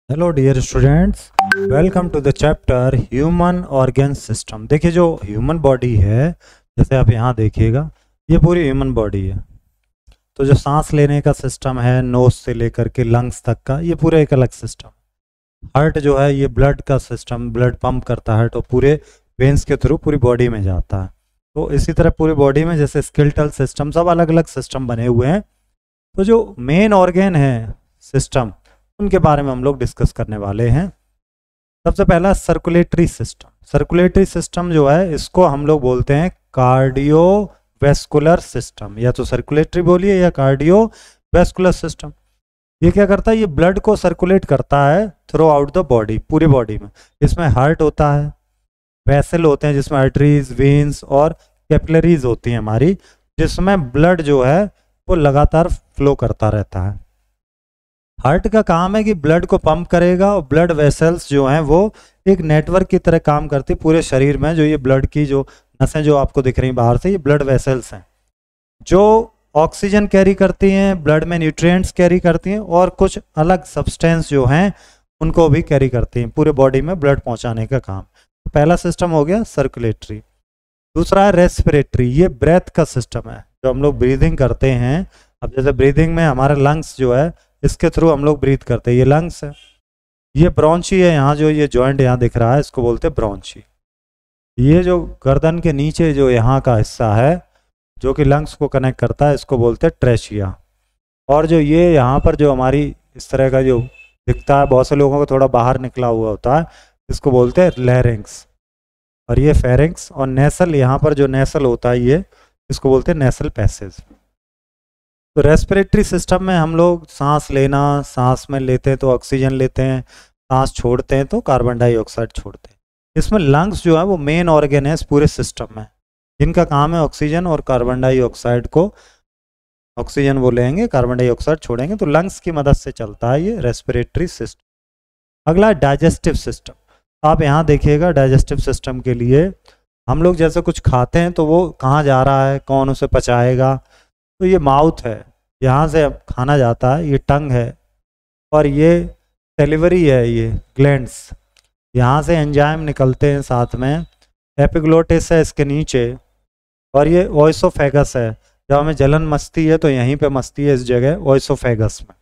Hello dear students, welcome to the chapter human organ system. देखिए, जो human body है, जैसे आप यहाँ देखिएगा, ये पूरी ह्यूमन बॉडी है। तो जो सांस लेने का सिस्टम है, नोज से लेकर के लंग्स तक का, ये पूरा एक अलग सिस्टम। हार्ट जो है, ये ब्लड का सिस्टम, ब्लड पंप करता है तो पूरे वेन्स के थ्रू पूरी बॉडी में जाता है। तो इसी तरह पूरी बॉडी में जैसे स्केलेटल सिस्टम, सब अलग अलग सिस्टम बने हुए हैं। तो जो मेन ऑर्गन है सिस्टम, उनके बारे में हम लोग डिस्कस करने वाले हैं। सबसे पहला सर्कुलेटरी सिस्टम। सर्कुलेटरी सिस्टम जो है, इसको हम लोग बोलते हैं कार्डियोवैस्कुलर सिस्टम, या तो सर्कुलेटरी बोलिए या कार्डियोवैस्कुलर सिस्टम। ये क्या करता है? ये ब्लड को सर्कुलेट करता है थ्रू आउट द बॉडी, पूरी बॉडी में। इसमें हार्ट होता है, वेसल होते हैं जिसमें आर्टरीज, वेन्स और कैपिलरीज होती हैं हमारी, जिसमें ब्लड जो है वो लगातार फ्लो करता रहता है। हार्ट का काम है कि ब्लड को पंप करेगा, और ब्लड वेसल्स जो हैं वो एक नेटवर्क की तरह काम करती है पूरे शरीर में। जो ये ब्लड की जो नसें जो आपको दिख रही हैं बाहर से, ये ब्लड वेसल्स हैं जो ऑक्सीजन कैरी करती हैं, ब्लड में न्यूट्रिएंट्स कैरी करती हैं, और कुछ अलग सब्सटेंस जो हैं उनको भी कैरी करती हैं, पूरे बॉडी में ब्लड पहुंचाने का काम। पहला सिस्टम हो गया सर्कुलेटरी। दूसरा है रेस्पिरेटरी। ये ब्रेथ का सिस्टम है, जो हम लोग ब्रीदिंग करते हैं। अब जैसे ब्रीदिंग में हमारे लंग्स जो है, इसके थ्रू हम लोग ब्रीथ करते हैं, ये लंग्स है। ये ब्रोंची है, यहाँ जो ये जॉइंट यहाँ दिख रहा है, इसको बोलते हैं ब्रोंची। ये जो गर्दन के नीचे जो यहाँ का हिस्सा है, जो कि लंग्स को कनेक्ट करता है, इसको बोलते हैं ट्रेचिया। और जो ये यहाँ पर जो हमारी इस तरह का जो दिखता है, बहुत से लोगों को थोड़ा बाहर निकला हुआ होता है, इसको बोलते हैं लैरिंक्स। और ये फेरिंक्स, और नेसल, यहाँ पर जो नेसल होता है ये, इसको बोलते हैं नेसल पैसेज। तो रेस्पिरेटरी सिस्टम में हम लोग सांस लेना, सांस में लेते हैं तो ऑक्सीजन लेते हैं, सांस छोड़ते हैं तो कार्बन डाइऑक्साइड छोड़ते हैं। इसमें लंग्स जो है वो मेन ऑर्गन है इस पूरे सिस्टम में, जिनका काम है ऑक्सीजन और कार्बन डाइऑक्साइड को, ऑक्सीजन वो लेंगे, कार्बन डाइऑक्साइड छोड़ेंगे। तो लंग्स की मदद से चलता है ये रेस्पिरेटरी सिस्टम। अगला डाइजेस्टिव सिस्टम। आप यहाँ देखिएगा, डाइजेस्टिव सिस्टम के लिए हम लोग जैसे कुछ खाते हैं तो वो कहाँ जा रहा है, कौन उसे पचाएगा? तो ये माउथ है, यहाँ से खाना जाता है, ये टंग है, और ये सेलिवरी है, ये ग्लैंड्स, यहाँ से एंजाइम निकलते हैं साथ में। एपिग्लोटिस है इसके नीचे, और ये ओइसोफेगस है। जब हमें जलन मचती है तो यहीं पे मचती है, इस जगह ओइसोफेगस में।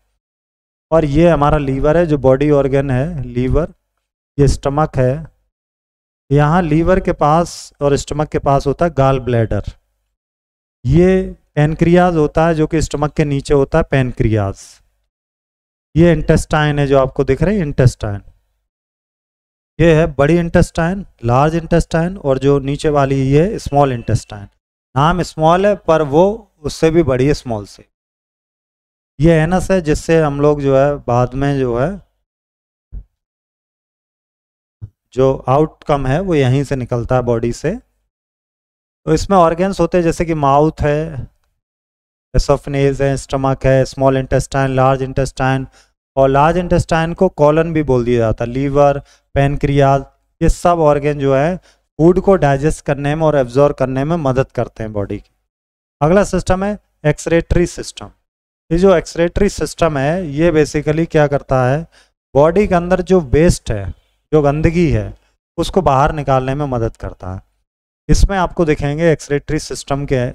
और ये हमारा लीवर है, जो बॉडी ऑर्गन है लीवर। ये स्टमक है, यहाँ लीवर के पास और स्टमक के पास होता है गाल ब्लैडर। ये पैनक्रियाज होता है, जो कि स्टमक के नीचे होता है, पैनक्रियाज। ये इंटेस्टाइन है जो आपको दिख रही है, इंटेस्टाइन। ये है बड़ी इंटेस्टाइन, लार्ज इंटेस्टाइन, और जो नीचे वाली ये स्मॉल इंटेस्टाइन। नाम स्मॉल है पर वो उससे भी बड़ी है, स्मॉल से। ये एनस है, जिससे हम लोग जो है बाद में जो है जो आउटकम है वो यहीं से निकलता है बॉडी से। तो इसमें ऑर्गन्स होते हैं जैसे कि माउथ है, एसोफेनेज है, स्टमक है, स्मॉल इंटेस्टाइन, लार्ज इंटेस्टाइन, और लार्ज इंटेस्टाइन को कॉलन भी बोल दिया जाता है। लीवर, पैनक्रियाज, ये सब ऑर्गन जो है फूड को डाइजेस्ट करने में और एब्जॉर्ब करने में मदद करते हैं बॉडी की। अगला सिस्टम है एक्सक्रीटरी सिस्टम। ये जो एक्सक्रीटरी सिस्टम है, ये बेसिकली क्या करता है, बॉडी के अंदर जो वेस्ट है, जो गंदगी है, उसको बाहर निकालने में मदद करता है। इसमें आपको दिखेंगे एक्सक्रीटरी सिस्टम के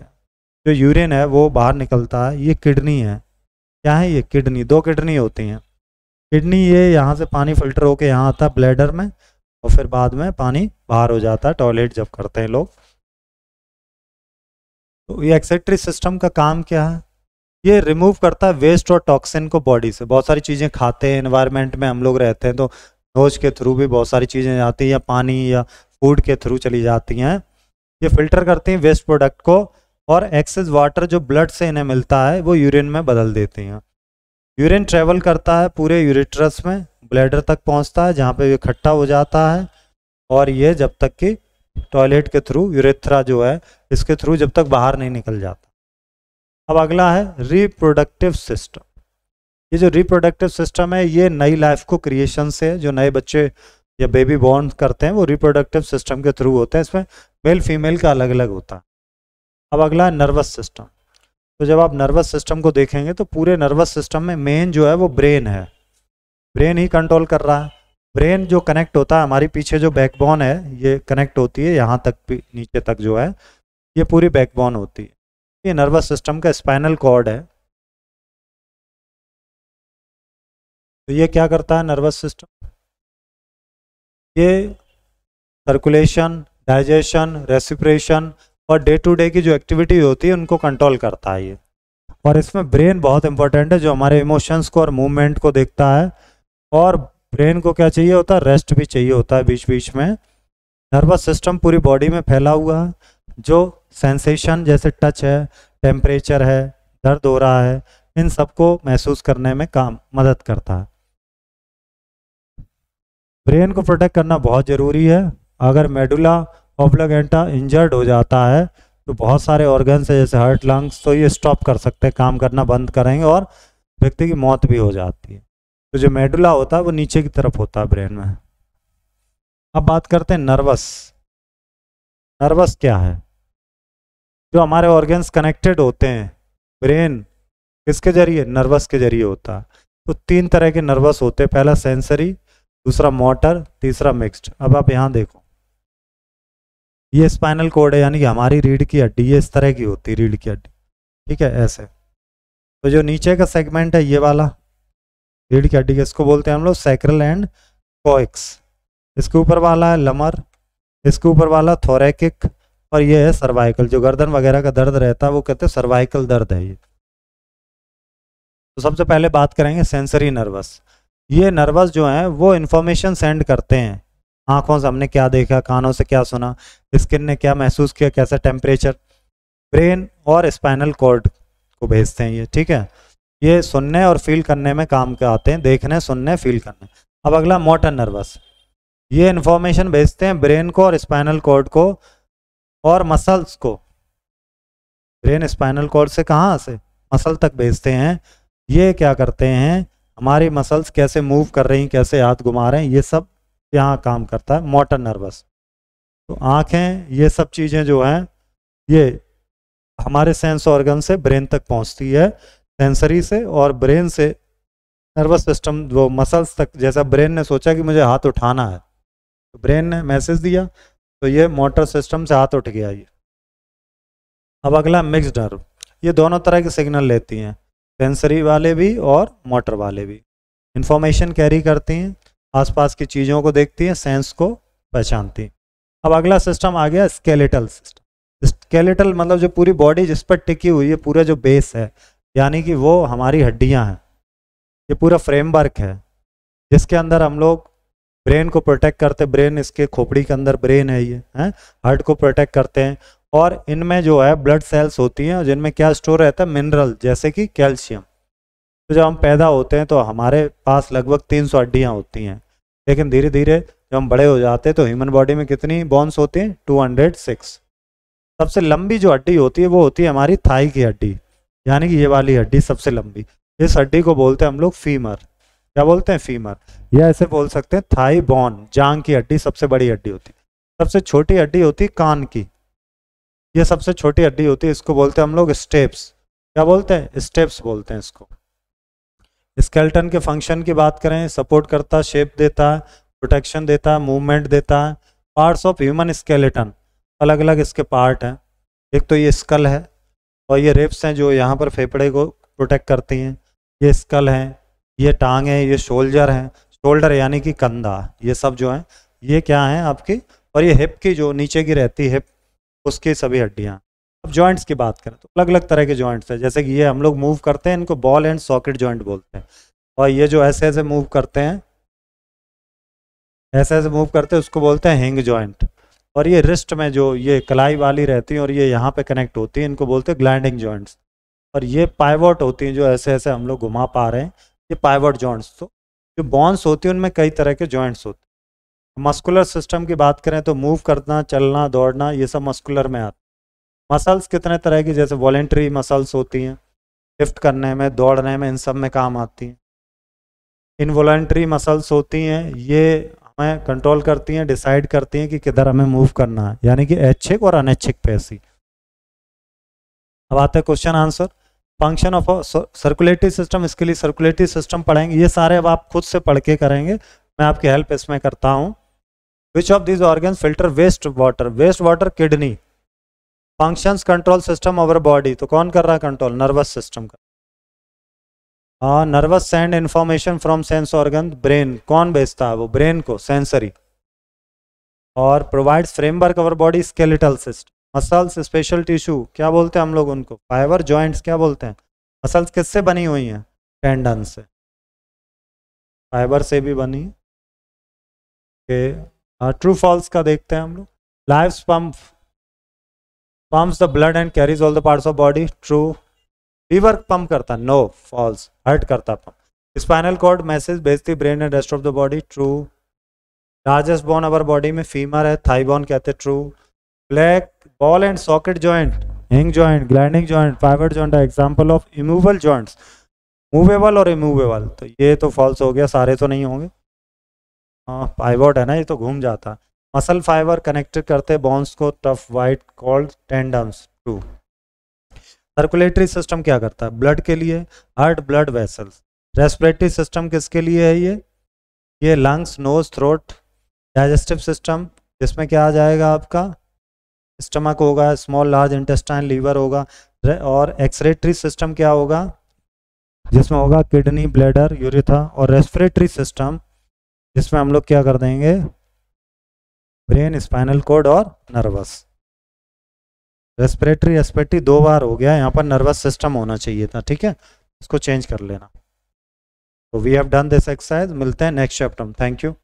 जो यूरिन है वो बाहर निकलता है। ये किडनी है, क्या है ये? किडनी। दो किडनी होती हैं। किडनी, ये यहाँ से पानी फिल्टर होके यहाँ आता है ब्लैडर में, और फिर बाद में पानी बाहर हो जाता है टॉयलेट जब करते हैं लोग। तो ये एक्सक्रीटरी सिस्टम का काम क्या है? ये रिमूव करता है वेस्ट और टॉक्सिन को बॉडी से। बहुत सारी चीज़ें खाते हैं, एनवायरनमेंट में हम लोग रहते हैं, तो नोज के थ्रू भी बहुत सारी चीज़ें जाती हैं, या पानी या फूड के थ्रू चली जाती हैं। ये फिल्टर करती हैं वेस्ट प्रोडक्ट को, और एक्सेस वाटर जो ब्लड से इन्हें मिलता है वो यूरिन में बदल देती हैं। यूरिन ट्रेवल करता है पूरे यूरेट्रस में, ब्लैडर तक पहुंचता है, जहाँ पे ये इकट्ठा हो जाता है, और ये जब तक कि टॉयलेट के थ्रू, यूरेथ्रा जो है, इसके थ्रू जब तक बाहर नहीं निकल जाता। अब अगला है रिप्रोडक्टिव सिस्टम। ये जो रिप्रोडक्टिव सिस्टम है, ये नई लाइफ को क्रिएशन से, जो नए बच्चे या बेबी बॉर्न करते हैं वो रिप्रोडक्टिव सिस्टम के थ्रू होते हैं। इसमें मेल फीमेल का अलग अलग होता है। अब अगला है नर्वस सिस्टम। तो जब आप नर्वस सिस्टम को देखेंगे तो पूरे नर्वस सिस्टम में मेन जो है वो ब्रेन है। ब्रेन ही कंट्रोल कर रहा है। ब्रेन जो कनेक्ट होता है, हमारी पीछे जो बैकबोन है ये कनेक्ट होती है यहाँ तक भी, नीचे तक जो है ये पूरी बैकबोन होती है। ये नर्वस सिस्टम का स्पाइनल कॉर्ड है। तो ये क्या करता है नर्वस सिस्टम, ये सर्कुलेशन, डाइजेशन, रेस्पिरेशन और डे टू डे की जो एक्टिविटी होती है उनको कंट्रोल करता है ये। और इसमें ब्रेन बहुत इंपॉर्टेंट है जो हमारे इमोशंस को और मूवमेंट को देखता है। और ब्रेन को क्या चाहिए होता है, रेस्ट भी चाहिए होता है बीच बीच में। नर्वस सिस्टम पूरी बॉडी में फैला हुआ है, जो सेंसेशन जैसे टच है, टेम्परेचर है, दर्द हो रहा है, इन सबको महसूस करने में काम मदद करता है। ब्रेन को प्रोटेक्ट करना बहुत ज़रूरी है। अगर मेडुला ऑब्लिगेंटा इंजर्ड हो जाता है तो बहुत सारे ऑर्गन्स है जैसे हार्ट, लंग्स, तो ये स्टॉप कर सकते हैं, काम करना बंद करेंगे और व्यक्ति की मौत भी हो जाती है। तो जो मेडुला होता है वो नीचे की तरफ होता है ब्रेन में। अब बात करते हैं नर्वस। नर्वस क्या है, जो हमारे ऑर्गन्स कनेक्टेड होते हैं, ब्रेन किसके जरिए, नर्वस के जरिए होता है। तो 3 तरह के नर्वस होते हैं, पहला सेंसरी, दूसरा मोटर, तीसरा मिक्स्ड। अब आप यहाँ देखो, ये स्पाइनल कोड है, यानी कि हमारी रीढ़ की हड्डी ये इस तरह की होती है, रीढ़ की हड्डी, ठीक है, ऐसे। तो जो नीचे का सेगमेंट है ये वाला रीढ़ की हड्डी, इसको बोलते हैं हम लोग सैक्रल एंड कोएक्स। इसके ऊपर वाला है लमर, इसके ऊपर वाला थोरैकिक, और ये है सर्वाइकल। जो गर्दन वगैरह का दर्द रहता है वो कहते हैं सर्वाइकल दर्द है ये। तो सबसे पहले बात करेंगे सेंसरी नर्वस। ये नर्वस जो हैं वो इन्फॉर्मेशन सेंड करते हैं, आंखों से हमने क्या देखा, कानों से क्या सुना, स्किन ने क्या महसूस किया, कैसा टेम्परेचर, ब्रेन और स्पाइनल कॉर्ड को भेजते हैं ये, ठीक है। ये सुनने और फील करने में काम के आते हैं, देखने, सुनने, फील करने। अब अगला मोटर नर्वस, ये इन्फॉर्मेशन भेजते हैं ब्रेन को और स्पाइनल कॉर्ड को और मसल्स को। ब्रेन स्पाइनल कॉर्ड से कहाँ से, मसल तक भेजते हैं। ये क्या करते हैं, हमारी मसल्स कैसे मूव कर रही हैं, कैसे हाथ घुमा रहे हैं, ये सब यहाँ काम करता है मोटर नर्वस। तो आँखें, ये सब चीज़ें जो हैं ये हमारे सेंस ऑर्गन से ब्रेन तक पहुँचती है, सेंसरी से, और ब्रेन से नर्वस सिस्टम वो मसल्स तक। जैसा ब्रेन ने सोचा कि मुझे हाथ उठाना है तो ब्रेन ने मैसेज दिया, तो ये मोटर सिस्टम से हाथ उठ गया ये। अब अगला मिक्स्ड नर्व, ये दोनों तरह के सिग्नल लेती हैं, सेंसरी वाले भी और मोटर वाले भी। इंफॉर्मेशन कैरी करती हैं, आसपास की चीज़ों को देखती हैं, सेंस को पहचानती हैं। अब अगला सिस्टम आ गया स्केलेटल सिस्टम। स्केलेटल मतलब जो पूरी बॉडी जिस पर टिकी हुई है, पूरा जो बेस है, यानी कि वो हमारी हड्डियां हैं, ये पूरा फ्रेमवर्क है जिसके अंदर हम लोग ब्रेन को प्रोटेक्ट करते हैं। ब्रेन, इसके खोपड़ी के अंदर ब्रेन है ये, है, हार्ट को प्रोटेक्ट करते हैं। और इनमें जो है ब्लड सेल्स होती हैं जिनमें क्या स्टोर रहता है, मिनरल, जैसे कि कैल्शियम। तो जब हम पैदा होते हैं तो हमारे पास लगभग 300 हड्डियाँ होती हैं, लेकिन धीरे धीरे जब हम बड़े हो जाते हैं तो ह्यूमन बॉडी में कितनी बोन्स होती हैं, 206। सबसे लंबी जो हड्डी होती है वो होती है हमारी थाई की हड्डी, यानी कि ये वाली हड्डी सबसे लंबी। इस हड्डी को बोलते हैं हम लोग फीमर। क्या बोलते हैं, फीमर, या ऐसे बोल सकते हैं थाई बोन, जांग की हड्डी सबसे बड़ी हड्डी होती है। सबसे छोटी हड्डी होती है कान की, ये सबसे छोटी हड्डी होती है, इसको बोलते हैं हम लोग स्टेप्स। क्या बोलते हैं, स्टेप्स बोलते हैं इसको। स्केलेटन के फंक्शन की बात करें, सपोर्ट करता है, शेप देता है, प्रोटेक्शन देता है, मूवमेंट देता है। पार्ट्स ऑफ ह्यूमन स्केलेटन, अलग अलग इसके पार्ट हैं। एक तो ये स्कल है, और ये रिब्स हैं जो यहाँ पर फेफड़े को प्रोटेक्ट करती हैं। ये स्कल है, ये टांग है, ये शोल्डर है, शोल्डर यानी कि कंधा, ये सब जो है ये क्या है आपकी। और ये हिप की जो नीचे की रहती है हिप, उसकी सभी हड्डियाँ। अब जॉइंट्स की बात करें तो अलग अलग तरह के जॉइंट्स हैं, जैसे कि ये हम लोग मूव करते हैं, इनको बॉल एंड सॉकेट जॉइंट बोलते हैं। और ये जो ऐसे ऐसे मूव करते हैं, ऐसे ऐसे मूव करते हैं, उसको बोलते हैं हिंग जॉइंट। और ये रिस्ट में जो ये कलाई वाली रहती है और ये यहाँ पे कनेक्ट होती है, इनको बोलते हैं ग्लैंडिंग जॉइंट्स। और ये पाइवोट होती हैं, जो ऐसे ऐसे हम लोग घुमा पा रहे हैं, ये पाइवोट जॉइंट्स। तो जो बॉन्स होती हैं उनमें कई तरह के जॉइंट्स होते हैं। मस्कुलर सिस्टम की बात करें तो मूव करना, चलना, दौड़ना, ये सब मस्कुलर में आता है। मसल्स कितने तरह की, जैसे वॉलेंट्री मसल्स होती हैं, लिफ्ट करने में, दौड़ने में, इन सब में काम आती हैं। इनवॉलेंट्री मसल्स होती हैं, ये हमें कंट्रोल करती हैं, डिसाइड करती हैं कि किधर हमें मूव करना है, यानी कि ऐच्छिक और अनैच्छिक पेशी। अब आते हैं question answer. Function of circulatory system, इसके लिए सर्कुलेटरी सिस्टम पढ़ेंगे। ये सारे अब आप खुद से पढ़ के करेंगे, मैं आपकी हेल्प इसमें करता हूँ। Which of this organs filter waste water? Waste water kidney. Functions control system over body, तो कौन कर रहा है कंट्रोल? नर्वस सिस्टम का। हाँ, nervous send information from sense organ, brain. कौन भेजता है? वो ब्रेन को, सेंसरी। और provides framework over body, skeletal system. Muscles, special tissue, क्या बोलते हैं हम लोग उनको? फाइबर। जॉइंट्स क्या बोलते हैं? मसल्स किससे बनी हुई हैं? टेंडन से, फाइबर से भी बनी है। ट्रू फॉल्स का देखते हैं हम लोग। Lives pumps the blood and carries all the parts of body, true. Liver pump करता, नो, फॉल्स। हर्ट करता पंप। स्पाइनल कॉर्ड मैसेज भेजती brain and rest of the body, true. Largest bone our body में femur है, thigh bone कहते हैं, true. Black ball and socket joint, hinge joint, gliding joint, pivot joint है example of immovable joints. Movable और immovable, तो ये तो false हो गया, सारे तो नहीं होंगे। हाँ, पाइवट है ना, ये तो घूम जाता। मसल फाइबर कनेक्टेड करते हैं बोन्स को, tough white called tendons, true. Circulatory system क्या करता है? ब्लड के लिए, heart, blood vessels. Respiratory system किसके लिए है? ये lungs, nose, throat. Digestive system, जिसमें क्या आ जाएगा आपका? स्टमक होगा, स्मॉल लार्ज इंटेस्टाइन, लीवर होगा। और एक्सक्रीटरी सिस्टम क्या होगा? जिसमें होगा किडनी, ब्लैडर, यूरेथ्रा। और रेस्पिरेटरी सिस्टम, जिसमें हम लोग क्या कर देंगे? ब्रेन, स्पाइनल कॉर्ड और नर्वस। रेस्पिरेटरी 2 बार हो गया, यहाँ पर नर्वस सिस्टम होना चाहिए था, ठीक है, इसको चेंज कर लेना। तो we have done this exercise. मिलते हैं नेक्स्ट चैप्टर में। Thank you.